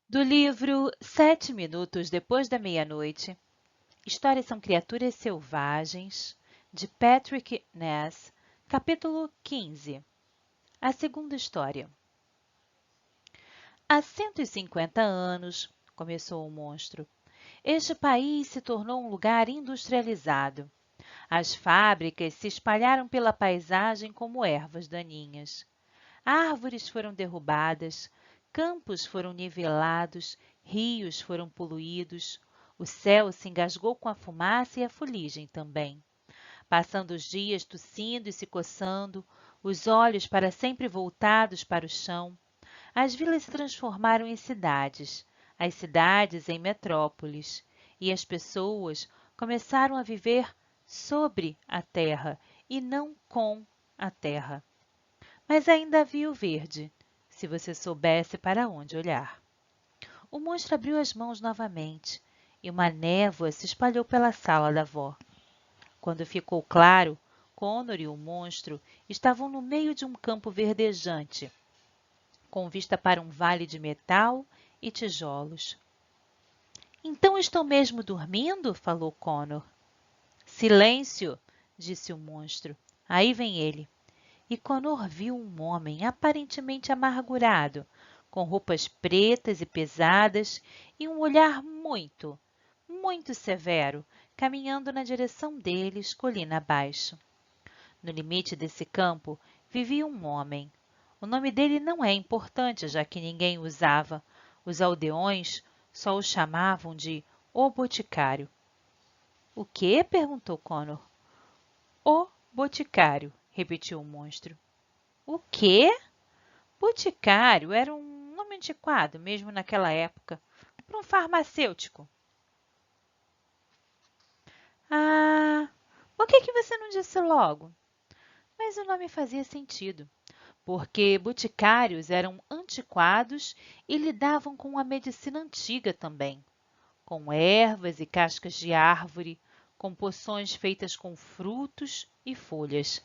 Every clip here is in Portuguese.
Do livro 7 minutos depois da meia-noite, Histórias são criaturas selvagens, de Patrick Ness, capítulo 15. A segunda história. Há 150 anos, começou o monstro, este país se tornou um lugar industrializado. As fábricas se espalharam pela paisagem como ervas daninhas. Árvores foram derrubadas, campos foram nivelados, rios foram poluídos. O céu se engasgou com a fumaça e a fuligem também. Passando os dias tossindo e se coçando, os olhos para sempre voltados para o chão, as vilas se transformaram em cidades, as cidades em metrópoles, e as pessoas começaram a viver sobre a terra e não com a terra. Mas ainda havia o verde, se você soubesse para onde olhar. O monstro abriu as mãos novamente e uma névoa se espalhou pela sala da avó. Quando ficou claro, Connor e o monstro estavam no meio de um campo verdejante, com vista para um vale de metal e tijolos. Então estão mesmo dormindo? Falou Connor. Silêncio! Disse o monstro. Aí vem ele. E Connor viu um homem aparentemente amargurado, com roupas pretas e pesadas e um olhar muito, muito severo, caminhando na direção deles, colina abaixo. No limite desse campo vivia um homem. O nome dele não é importante, já que ninguém o usava. Os aldeões só o chamavam de O Boticário. O quê? Perguntou Connor. O Boticário, repetiu o monstro. O quê? Boticário era um nome antiquado, mesmo naquela época, para um farmacêutico. Ah, por que você não disse logo? Mas o nome fazia sentido, porque boticários eram antiquados e lidavam com a medicina antiga também, com ervas e cascas de árvore, com poções feitas com frutos e folhas.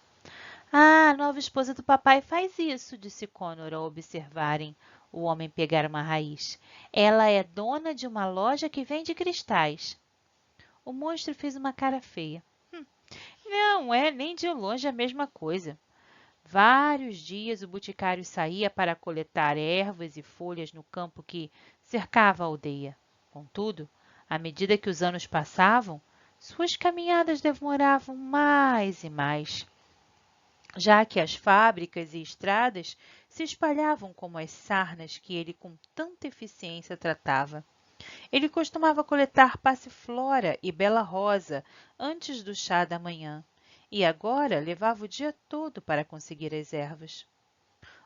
Ah, a nova esposa do papai faz isso, disse Connor ao observarem o homem pegar uma raiz. Ela é dona de uma loja que vende cristais. O monstro fez uma cara feia. Não é nem de longe a mesma coisa. Vários dias o boticário saía para coletar ervas e folhas no campo que cercava a aldeia. Contudo, à medida que os anos passavam, suas caminhadas demoravam mais e mais, já que as fábricas e estradas se espalhavam como as sarnas que ele com tanta eficiência tratava. Ele costumava coletar passiflora e bela rosa antes do chá da manhã, e agora levava o dia todo para conseguir as ervas.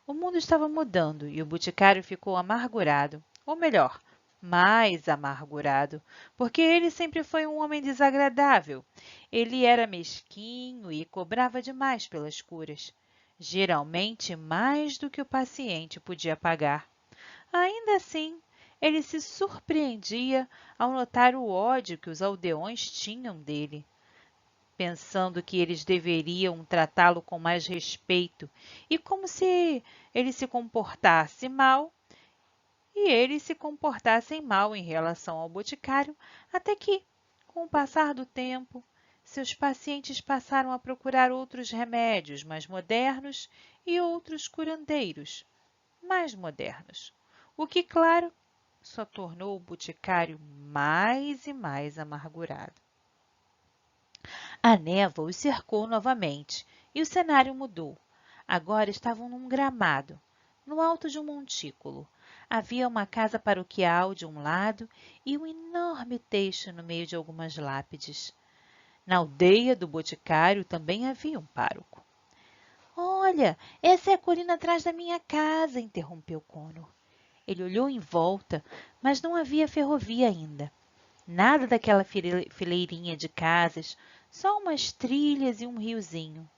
O mundo estava mudando e o boticário ficou amargurado, ou melhor, mais amargurado, porque ele sempre foi um homem desagradável. Ele era mesquinho e cobrava demais pelas curas, geralmente mais do que o paciente podia pagar. Ainda assim, ele se surpreendia ao notar o ódio que os aldeões tinham dele, pensando que eles deveriam tratá-lo com mais respeito e como se ele se comportasse mal e eles se comportassem mal em relação ao boticário, até que, com o passar do tempo, seus pacientes passaram a procurar outros remédios mais modernos e outros curandeiros mais modernos, o que, claro, só tornou o boticário mais e mais amargurado. A névoa os cercou novamente e o cenário mudou. Agora estavam num gramado, no alto de um montículo. Havia uma casa paroquial de um lado e um enorme teixo no meio de algumas lápides. Na aldeia do boticário também havia um pároco. Olha, essa é a colina atrás da minha casa, interrompeu Connor. Ele olhou em volta, mas não havia ferrovia ainda. Nada daquela fileirinha de casas, só umas trilhas e um riozinho.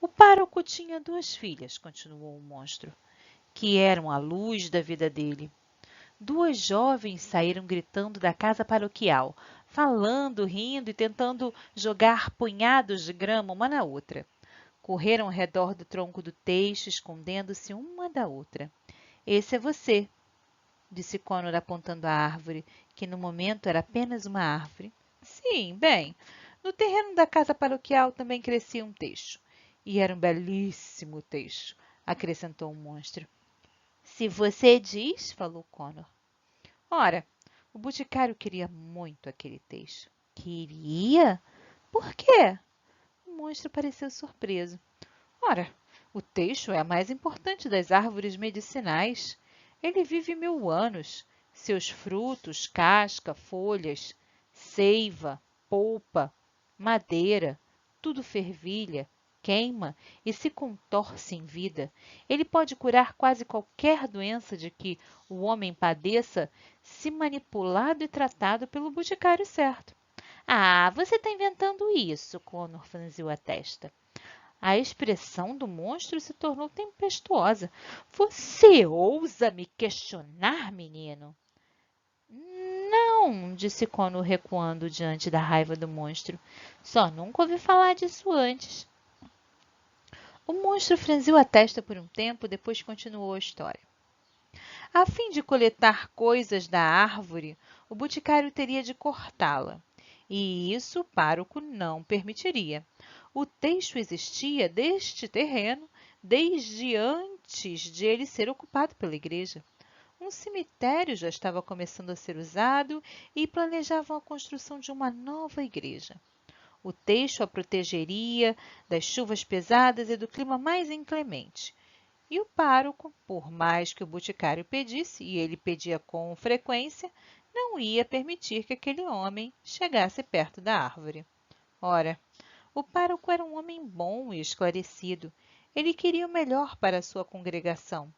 O pároco tinha 2 filhas, continuou o monstro, que eram a luz da vida dele. 2 jovens saíram gritando da casa paroquial, falando, rindo e tentando jogar punhados de grama uma na outra. Correram ao redor do tronco do teixo, escondendo-se uma da outra. Esse é você, disse Connor apontando a árvore, que no momento era apenas uma árvore. Sim, bem, no terreno da casa paroquial também crescia um teixo. E era um belíssimo teixo, acrescentou o monstro. Se você diz, falou Connor. Ora, o boticário queria muito aquele teixo. Queria? Por quê? O monstro pareceu surpreso. Ora, o teixo é a mais importante das árvores medicinais. Ele vive 1000 anos. Seus frutos, casca, folhas, seiva, polpa, madeira, tudo fervilha, queima e se contorce em vida. Ele pode curar quase qualquer doença de que o homem padeça, se manipulado e tratado pelo boticário certo. Ah, você está inventando isso, Connor franziu a testa. A expressão do monstro se tornou tempestuosa. Você ousa me questionar, menino? Não, disse Connor recuando diante da raiva do monstro. Só nunca ouvi falar disso antes. O monstro franziu a testa por um tempo, depois continuou a história. A fim de coletar coisas da árvore, o boticário teria de cortá-la. E isso o pároco não permitiria. O teixo existia deste terreno desde antes de ele ser ocupado pela igreja. Um cemitério já estava começando a ser usado e planejavam a construção de uma nova igreja. O teixo a protegeria das chuvas pesadas e do clima mais inclemente. E o pároco, por mais que o boticário pedisse, e ele pedia com frequência, não ia permitir que aquele homem chegasse perto da árvore. Ora, o pároco era um homem bom e esclarecido. Ele queria o melhor para a sua congregação.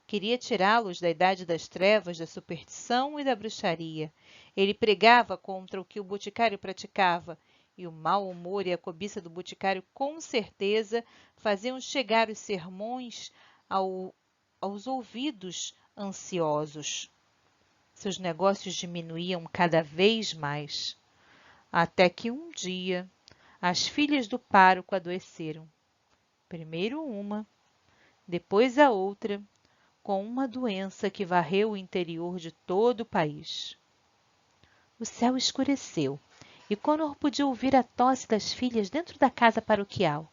Queria tirá-los da idade das trevas, da superstição e da bruxaria. Ele pregava contra o que o boticário praticava, e o mau humor e a cobiça do boticário com certeza faziam chegar os sermões aos ouvidos ansiosos. Seus negócios diminuíam cada vez mais, até que um dia as filhas do pároco adoeceram. Primeiro uma, depois a outra, com uma doença que varreu o interior de todo o país. O céu escureceu e Connor podia ouvir a tosse das filhas dentro da casa paroquial,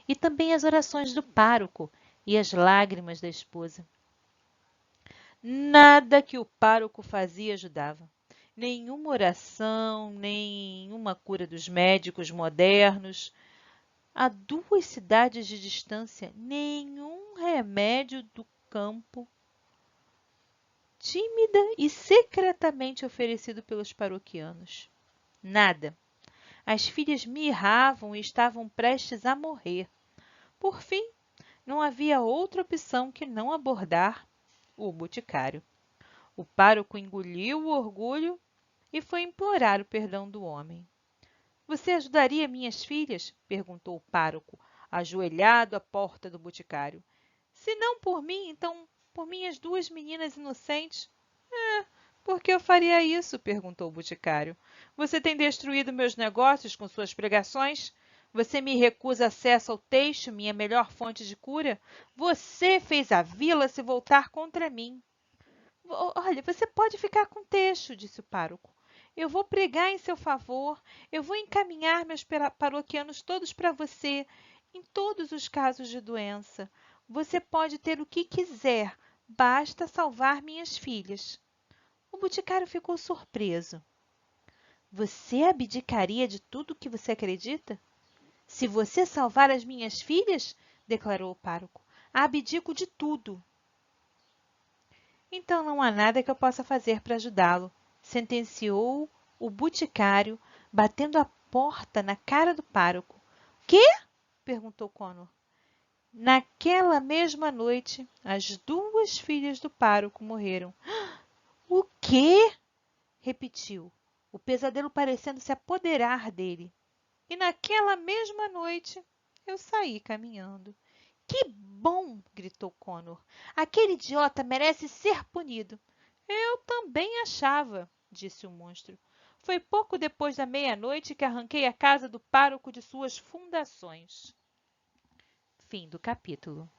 e também as orações do pároco e as lágrimas da esposa. Nada que o pároco fazia ajudava. Nenhuma oração, nenhuma cura dos médicos modernos. A 2 cidades de distância, nenhum remédio do campo, tímida e secretamente oferecido pelos paroquianos. Nada. As filhas mirravam e estavam prestes a morrer. Por fim, não havia outra opção que não abordar o boticário. O pároco engoliu o orgulho e foi implorar o perdão do homem. Você ajudaria minhas filhas? Perguntou o pároco, ajoelhado à porta do boticário. Se não por mim, então por minhas 2 meninas inocentes. Por que eu faria isso? Perguntou o boticário. Você tem destruído meus negócios com suas pregações? Você me recusa acesso ao teixo, minha melhor fonte de cura? Você fez a vila se voltar contra mim. Olha, você pode ficar com o teixo, disse o pároco. Eu vou pregar em seu favor, eu vou encaminhar meus paroquianos todos para você, em todos os casos de doença. Você pode ter o que quiser, basta salvar minhas filhas. O boticário ficou surpreso. Você abdicaria de tudo o que você acredita? Se você salvar as minhas filhas, declarou o pároco, abdico de tudo. Então não há nada que eu possa fazer para ajudá-lo, sentenciou o boticário, batendo a porta na cara do pároco. Quê? Perguntou Connor. Naquela mesma noite, as 2 filhas do pároco morreram. O quê? Repetiu, o pesadelo parecendo se apoderar dele. E naquela mesma noite, eu saí caminhando. Que bom! Gritou Connor. Aquele idiota merece ser punido. Eu também achava, disse o monstro. Foi pouco depois da meia-noite que arranquei a casa do pároco de suas fundações. Fim do capítulo.